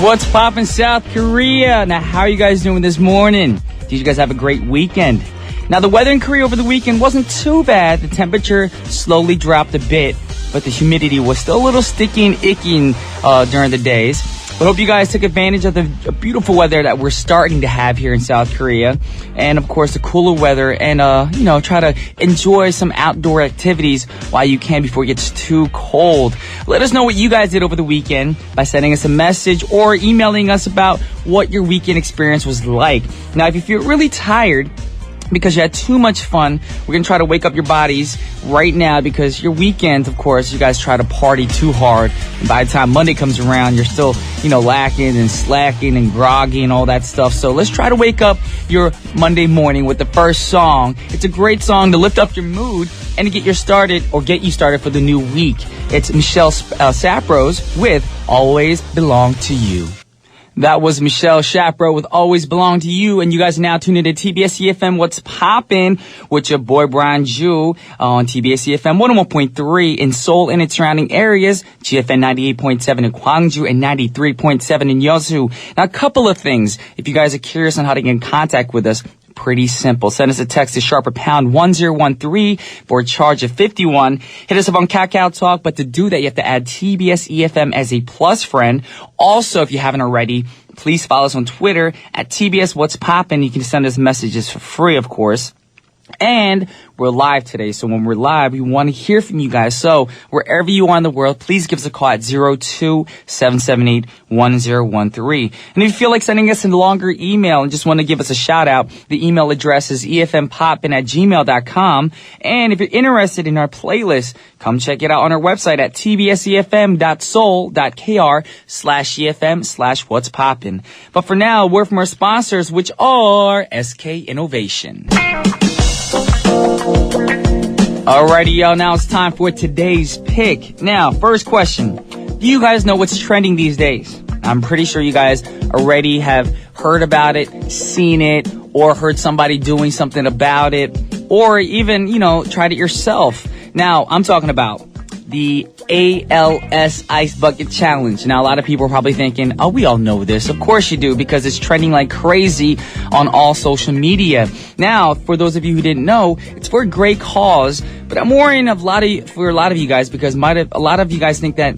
What's poppin' South Korea? Now, how are you guys doing this morning? Did you guys have a great weekend? Now, the weather in Korea over the weekend wasn't too bad. The temperature slowly dropped a bit, but the humidity was still a little sticky and icky during the days. But hope you guys took advantage of the beautiful weather that we're starting to have here in South Korea. And, of course, the cooler weather and, try to enjoy some outdoor activities while you can before it gets too cold. Let us know what you guys did over the weekend by sending us a message or emailing us about what your weekend experience was like. Now, if you feel really tired because you had too much fun, we're going to try to wake up your bodies right now because your weekend, of course, you guys try to party too hard. And by the time Monday comes around, you're still, lacking and slacking and groggy and all that stuff. So let's try to wake up your Monday morning with the first song. It's a great song to lift up your mood and to get you started for the new week. It's Michelle Sapros with Always Belong to You. That was Michelle Shapro with Always Belong to You. And you guys are now tuned into TBS efm What's Poppin' with your boy Brian Ju on TBS efm 101.3 in Seoul and its surrounding areas, GFN 98.7 in Gwangju and 93.7 in Yeosu. Now, a couple of things. If you guys are curious on how to get in contact with us, pretty simple. Send us a text to sharper pound 1013 for a charge of 51. Hit us up on Kakao Talk, but to do that, you have to add TBS EFM as a plus friend. Also, if you haven't already, please follow us on Twitter at TBS What's Poppin'. You can send us messages for free, of course. And we're live today, so when we're live, we want to hear from you guys. So wherever you are in the world, please give us a call at 02-778-1013. And if you feel like sending us a longer email and just want to give us a shout out, the email address is efmpoppin@gmail.com. And if you're interested in our playlist, come check it out on our website at tbsefm.soul.kr/efm/what's poppin'. But for now, a word from our sponsors, which are SK Innovation. Alrighty, y'all, now it's time for today's pick. Now, first question. Do you guys know what's trending these days? I'm pretty sure you guys already have heard about it, seen it, or heard somebody doing something about it, or even, tried it yourself. Now, I'm talking about the ALS Ice Bucket Challenge. Now, a lot of people are probably thinking, oh, we all know this. Of course you do, because it's trending like crazy on all social media. Now, for those of you who didn't know, it's for a great cause, but I'm worrying for a lot of you guys because a lot of you guys think that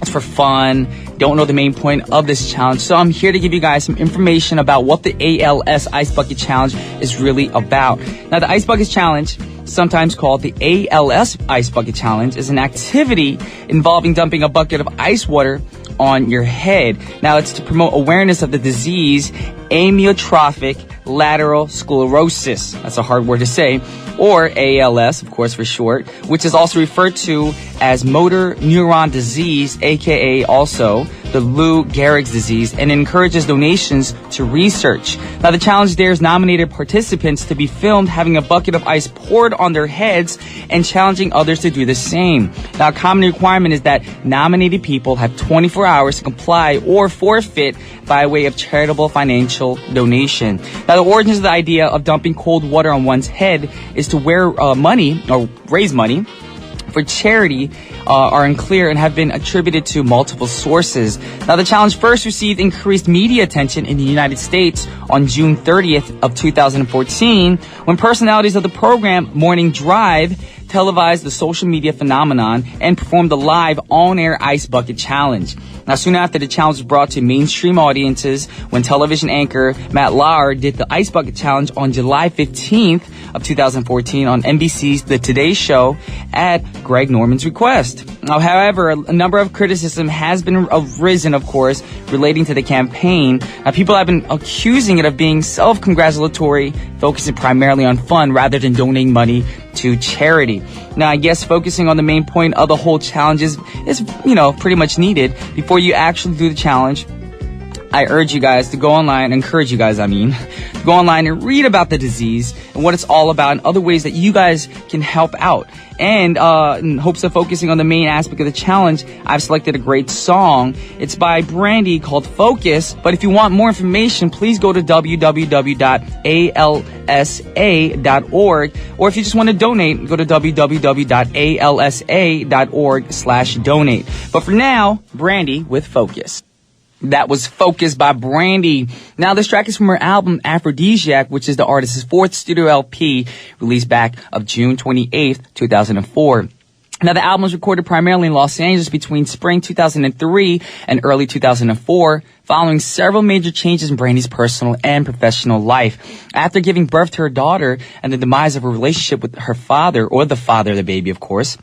it's for fun, don't know the main point of this challenge. So I'm here to give you guys some information about what the ALS Ice Bucket Challenge is really about. Now, the Ice Bucket Challenge, sometimes called the ALS Ice Bucket Challenge, is an activity involving dumping a bucket of ice water on your head. Now, it's to promote awareness of the disease amyotrophic lateral sclerosis. That's a hard word to say. Or ALS, of course, for short, which is also referred to as motor neuron disease, aka also the Lou Gehrig's disease, and encourages donations to research. Now, the challenge dares nominated participants to be filmed having a bucket of ice poured on their heads and challenging others to do the same. Now, a common requirement is that nominated people have 24 hours to comply or forfeit by way of charitable financial donation. Now, the origins of the idea of dumping cold water on one's head is to raise money for charity are unclear and have been attributed to multiple sources. Now, the challenge first received increased media attention in the United States on June 30th of 2014 when personalities of the program Morning Drive televised the social media phenomenon and performed the live on-air ice bucket challenge. Now, soon after, the challenge was brought to mainstream audiences when television anchor Matt Lauer did the ice bucket challenge on July 15th of 2014 on NBC's The Today Show at Greg Norman's request. Now, however, a number of criticism has been arisen, of course, relating to the campaign. Now, people have been accusing it of being self-congratulatory, focusing primarily on fun rather than donating money to charity. Now, I guess focusing on the main point of the whole challenge is pretty much needed. Before you actually do the challenge, I urge you guys to go online, encourage you guys, to go online and read about the disease and what it's all about and other ways that you guys can help out. And in hopes of focusing on the main aspect of the challenge, I've selected a great song. It's by Brandy called Focus. But if you want more information, please go to www.alsa.org. Or if you just want to donate, go to www.alsa.org/donate. But for now, Brandy with Focus. That was Focus by Brandy. Now, this track is from her album Aphrodisiac, which is the artist's fourth studio LP, released back of June 28th, 2004. Now, the album was recorded primarily in Los Angeles between spring 2003 and early 2004, following several major changes in Brandy's personal and professional life. After giving birth to her daughter and the demise of her relationship with her father, or the father of the baby, of course,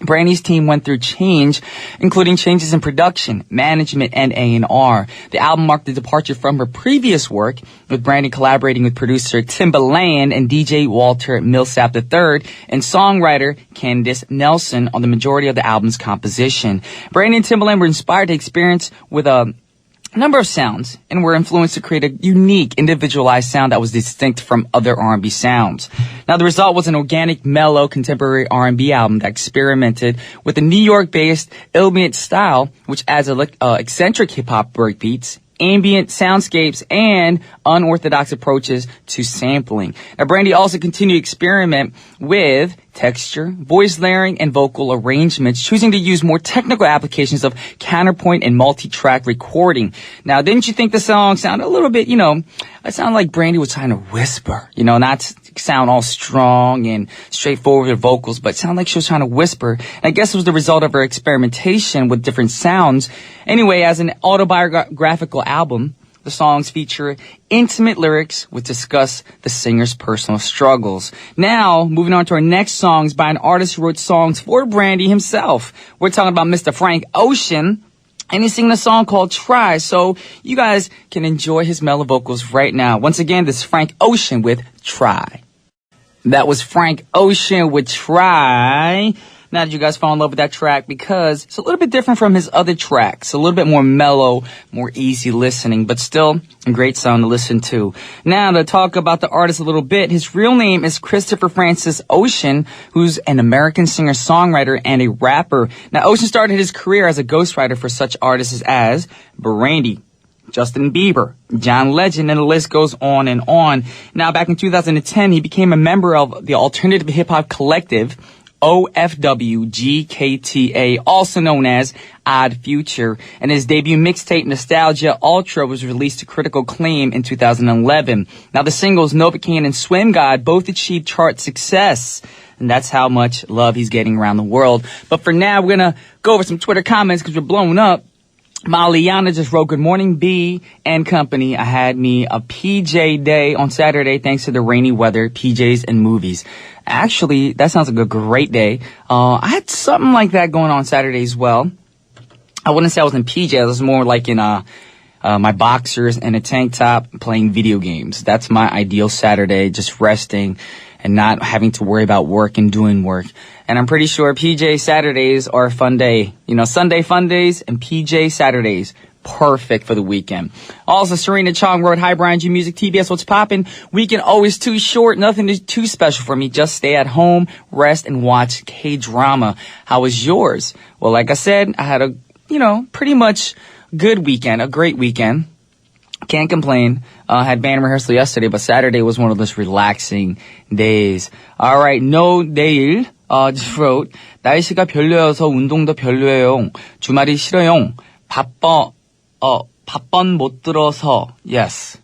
Brandy's team went through change, including changes in production, management, and A&R. The album marked a departure from her previous work, with Brandy collaborating with producer Timbaland and DJ Walter Millsap III and songwriter Candice Nelson on the majority of the album's composition. Brandy and Timbaland were inspired to experience with a number of sounds and were influenced to create a unique, individualized sound that was distinct from other R&B sounds. Now, the result was an organic, mellow, contemporary R&B album that experimented with the New York-based ambient style, which adds eccentric hip-hop breakbeats, ambient soundscapes, and unorthodox approaches to sampling. Now, Brandy also continued to experiment with texture, voice layering, and vocal arrangements, choosing to use more technical applications of counterpoint and multi-track recording. Now, didn't you think the song sounded a little bit, it sounded like Brandy was trying to whisper, not sound all strong and straightforward with vocals, but sound like she was trying to whisper. And I guess it was the result of her experimentation with different sounds. Anyway, as an autobiographical album, the songs feature intimate lyrics which discuss the singer's personal struggles. Now, moving on to our next songs by an artist who wrote songs for Brandy himself. We're talking about Mr. Frank Ocean, and he's singing a song called Try, so you guys can enjoy his mellow vocals right now. Once again, this is Frank Ocean with Try. That was Frank Ocean with Try. Now, did you guys fall in love with that track? Because it's a little bit different from his other tracks. A little bit more mellow, more easy listening, but still a great song to listen to. Now, to talk about the artist a little bit, his real name is Christopher Francis Ocean, who's an American singer-songwriter and a rapper. Now, Ocean started his career as a ghostwriter for such artists as Brandy, Justin Bieber, John Legend, and the list goes on and on. Now, back in 2010, he became a member of the alternative hip-hop collective OFWGKTA, also known as Odd Future, and his debut mixtape Nostalgia Ultra was released to critical acclaim in 2011. Now, the singles Novocaine and Swim God both achieved chart success, and that's how much love he's getting around the world. But for now, we're gonna go over some Twitter comments because we're blowing up. Maliana just wrote, "Good morning, B and company. I had me a PJ day on Saturday thanks to the rainy weather, PJs and movies." Actually, that sounds like a great day. I had something like that going on Saturday as well. I wouldn't say I was in PJs. I was more like in my boxers and a tank top playing video games. That's my ideal Saturday, just resting and not having to worry about work and doing work. And I'm pretty sure PJ Saturdays are a fun day. Sunday fun days and PJ Saturdays. Perfect for the weekend. Also, Serena Chong wrote, "Hi, Brian G Music, TBS, what's poppin'? Weekend always too short. Nothing is too special for me. Just stay at home, rest, and watch K-drama. How was yours?" Well, like I said, I had a, pretty much good weekend, a great weekend. Can't complain. Had band rehearsal yesterday, but Saturday was one of those relaxing days. All right, No Neil just wrote, "날씨가 별로여서 운동도 별로예요. 주말이 싫어요. 바쁜 못 들어서." Yes.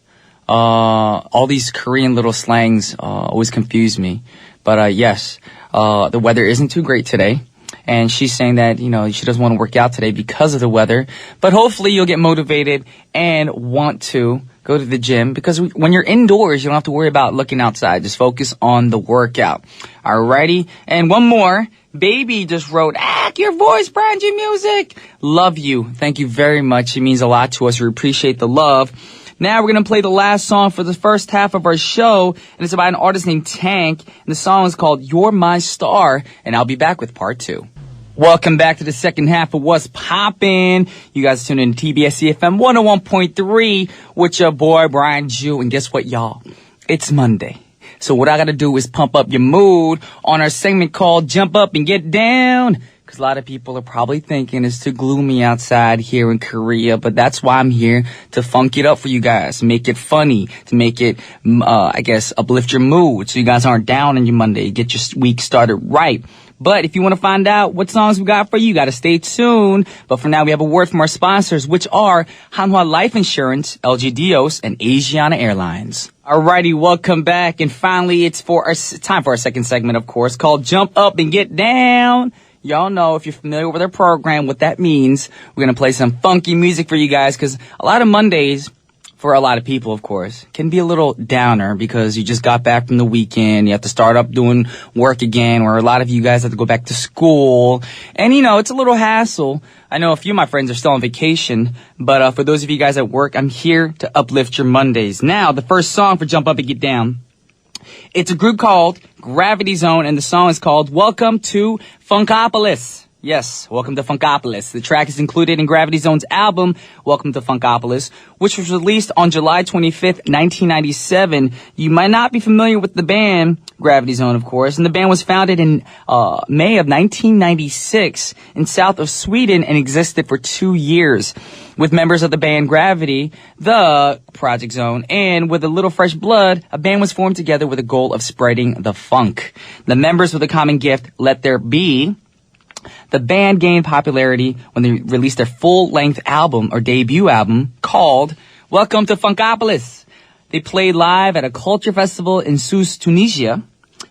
All these Korean little slangs always confuse me. But yes, the weather isn't too great today. And she's saying that, she doesn't want to work out today because of the weather. But hopefully you'll get motivated and want to go to the gym. Because when you're indoors, you don't have to worry about looking outside. Just focus on the workout. Alrighty. And one more. Baby just wrote, "Your voice, Brian G Music. Love you. Thank you very much. It means a lot to us. We appreciate the love." Now we're going to play the last song for the first half of our show, and it's about an artist named Tank, and the song is called "You're My Star," and I'll be back with part 2. Welcome back to the second half of What's Poppin'. You guys tune in to TBS efm 101.3 with your boy Brian Jew, and guess what, y'all? It's Monday. So what I gotta do is pump up your mood on our segment called Jump Up and Get Down. Because a lot of people are probably thinking it's too gloomy outside here in Korea, but that's why I'm here to funk it up for you guys, to make it funny, to make it, uplift your mood so you guys aren't down on your Monday, get your week started right. But if you want to find out what songs we got for you, you got to stay tuned. But for now, we have a word from our sponsors, which are Hanwha Life Insurance, LG Dios, and Asiana Airlines. Alrighty, welcome back. And finally, it's time for our second segment, of course, called Jump Up and Get Down. Y'all know, if you're familiar with our program, what that means. We're going to play some funky music for you guys, because a lot of Mondays, for a lot of people, of course, can be a little downer because you just got back from the weekend. You have to start up doing work again, or a lot of you guys have to go back to school. And, it's a little hassle. I know a few of my friends are still on vacation, but for those of you guys at work, I'm here to uplift your Mondays. Now, the first song for Jump Up and Get Down, it's a group called Gravity Zone, and the song is called Welcome to Funkopolis. Yes, Welcome to Funkopolis. The track is included in Gravity Zone's album, Welcome to Funkopolis, which was released on July 25th, 1997. You might not be familiar with the band, Gravity Zone, of course, and the band was founded in May of 1996 in south of Sweden and existed for 2 years. With members of the band Gravity, the Project Zone, and with a little fresh blood, a band was formed together with the goal of spreading the funk. The members with a common gift, Let There Be. The band gained popularity when they released their full-length album or debut album called Welcome to Funkopolis. They played live at a culture festival in Sousse, Tunisia,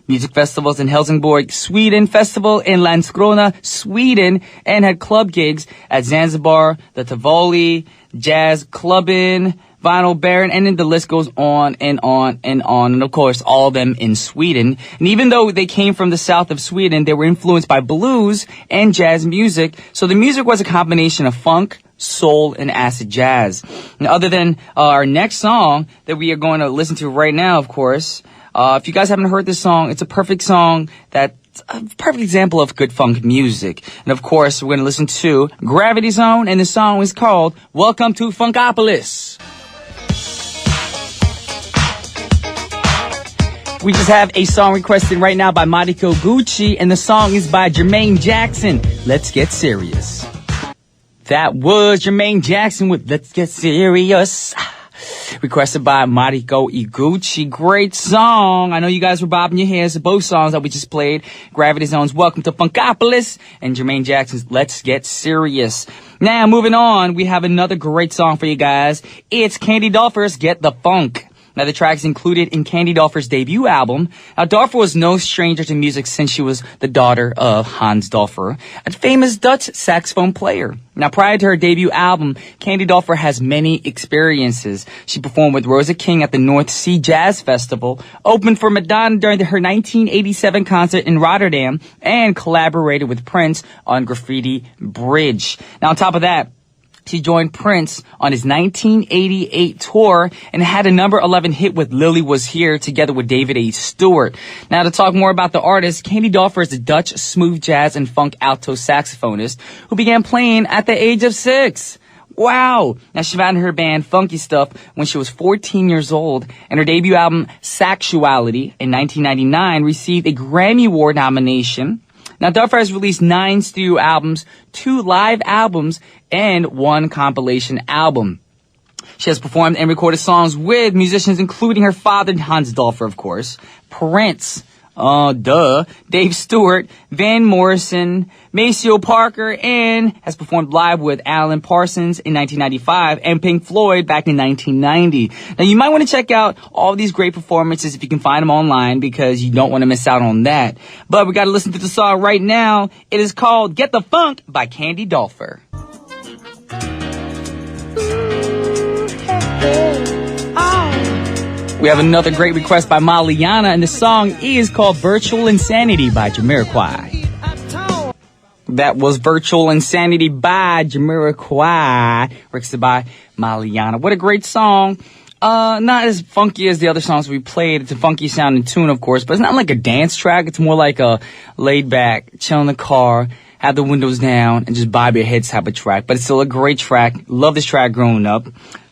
music festivals in Helsingborg, Sweden, festival in Landskrona, Sweden, and had club gigs at Zanzibar, the Tivoli, Jazz Clubbin', Vinyl Baron, and then the list goes on and on and on. And of course, all of them in Sweden. And even though they came from the south of Sweden, they were influenced by blues and jazz music. So the music was a combination of funk, soul, and acid jazz. And other than our next song that we are going to listen to right now, of course, if you guys haven't heard this song, it's a perfect song that's a perfect example of good funk music. And of course, we're going to listen to Gravity Zone, and the song is called Welcome to Funkopolis. We just have a song requested right now by Mariko Gucci, and the song is by Jermaine Jackson. Let's Get Serious. That was Jermaine Jackson with Let's Get Serious. Requested by Mariko Iguchi. Great song. I know you guys were bobbing your heads to both songs that we just played. Gravity Zone's Welcome to Funkopolis and Jermaine Jackson's Let's Get Serious. Now, moving on, we have another great song for you guys. It's Candy Dulfer's Get the Funk. Now, the track is included in Candy Dulfer's debut album. Now, Dulfer was no stranger to music since she was the daughter of Hans Dulfer, a famous Dutch saxophone player. Now, prior to her debut album, Candy Dulfer has many experiences. She performed with Rosa King at the North Sea Jazz Festival, opened for Madonna during her 1987 concert in Rotterdam, and collaborated with Prince on Graffiti Bridge. Now, on top of that, she joined Prince on his 1988 tour and had a number 11 hit with Lily Was Here together with David A. Stewart. Now, to talk more about the artist, Candy Dulfer is a Dutch smooth jazz and funk alto saxophonist who began playing at the age of 6. Wow! Now, she founded her band Funky Stuff when she was 14 years old, and her debut album, Sexuality, in 1999, received a Grammy Award nomination. Now, Dulfer has released 9 studio albums, 2 live albums, and 1 compilation album. She has performed and recorded songs with musicians including her father, Hans Dulfer, of course, Prince, Dave Stewart, Van Morrison, Maceo Parker, and has performed live with Alan Parsons in 1995 and Pink Floyd back in 1990. Now, you might want to check out all these great performances if you can find them online, because you don't want to miss out on that. But we got to listen to the song right now. It is called Get the Funk by Candy Dulfer. We have another great request by Maliana, and the song is called Virtual Insanity by Jamiroquai. That was Virtual Insanity by Jamiroquai, requested by Maliana. What a great song. Not as funky as the other songs we played. It's a funky sounding tune, of course, but it's not like a dance track. It's more like a laid back, chill in the car, have the windows down, and just bob your head type of track. But it's still a great track. Love this track growing up.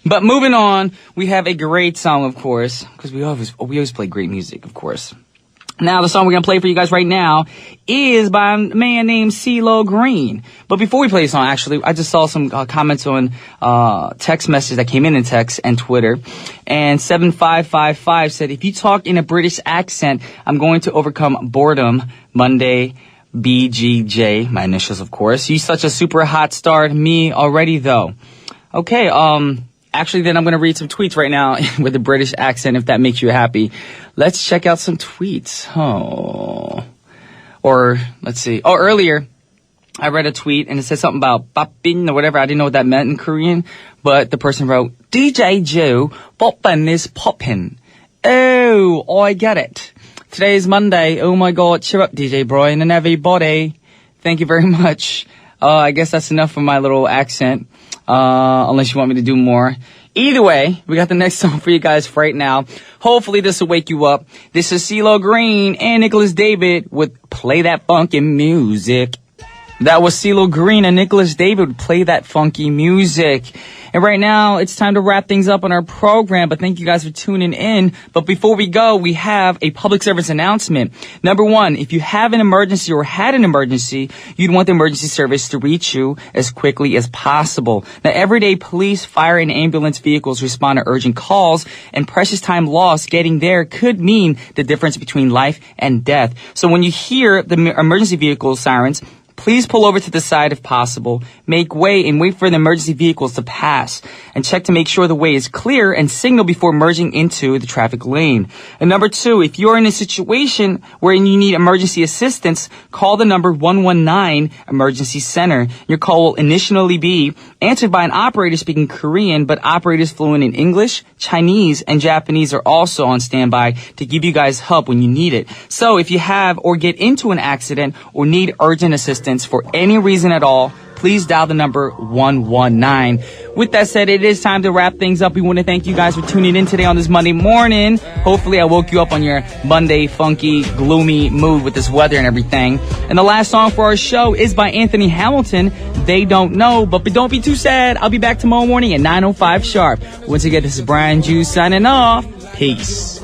But moving on, we have a great song, of course, because we always play great music, of course. Now, the song we're going to play for you guys right now is by a man named CeeLo Green. But before we play the song, actually, I just saw some comments on text messages that came in text and Twitter. And 7555 said, if you talk in a British accent, I'm going to overcome boredom Monday BGJ, my initials, of course. You such a super hot star to me already, though. Okay, actually, then I'm going to read some tweets right now with a British accent, if that makes you happy. Let's check out some tweets. Oh. Or, let's see. Oh, earlier, I read a tweet, and it said something about Poppin or whatever. I didn't know what that meant in Korean, but the person wrote, DJ Joe, Poppin is poppin'. Oh, I get it. Today is Monday. Oh my God, cheer up, DJ Brian and everybody. Thank you very much. I guess that's enough for my little accent, unless you want me to do more. Either way, we got the next song for you guys right now. Hopefully this will wake you up. This is CeeLo Green and Nicholas David with Play That Funky Music. That was CeeLo Green and Nicholas David with Play That Funky Music. And right now, it's time to wrap things up on our program, but thank you guys for tuning in. But before we go, we have a public service announcement. Number one, if you have an emergency or had an emergency, you'd want the emergency service to reach you as quickly as possible. Now, every day, police, fire, and ambulance vehicles respond to urgent calls, and precious time lost getting there could mean the difference between life and death. So when you hear the emergency vehicle sirens, please pull over to the side if possible, make way, and wait for the emergency vehicles to pass. And check to make sure the way is clear and signal before merging into the traffic lane. And number two, if you're in a situation where you need emergency assistance, call the number 119 Emergency Center. Your call will initially be answered by an operator speaking Korean, but operators fluent in English, Chinese, and Japanese are also on standby to give you guys help when you need it. So if you have or get into an accident or need urgent assistance for any reason at all, please dial the number 119. With that said, it is time to wrap things up. We want to thank you guys for tuning in today on this Monday morning. Hopefully I woke you up on your Monday funky, gloomy mood with this weather and everything. And the last song for our show is by Anthony Hamilton, They Don't Know. But don't be too sad. I'll be back tomorrow morning at 9:05 sharp. Once again, this is Brian Ju signing off. Peace.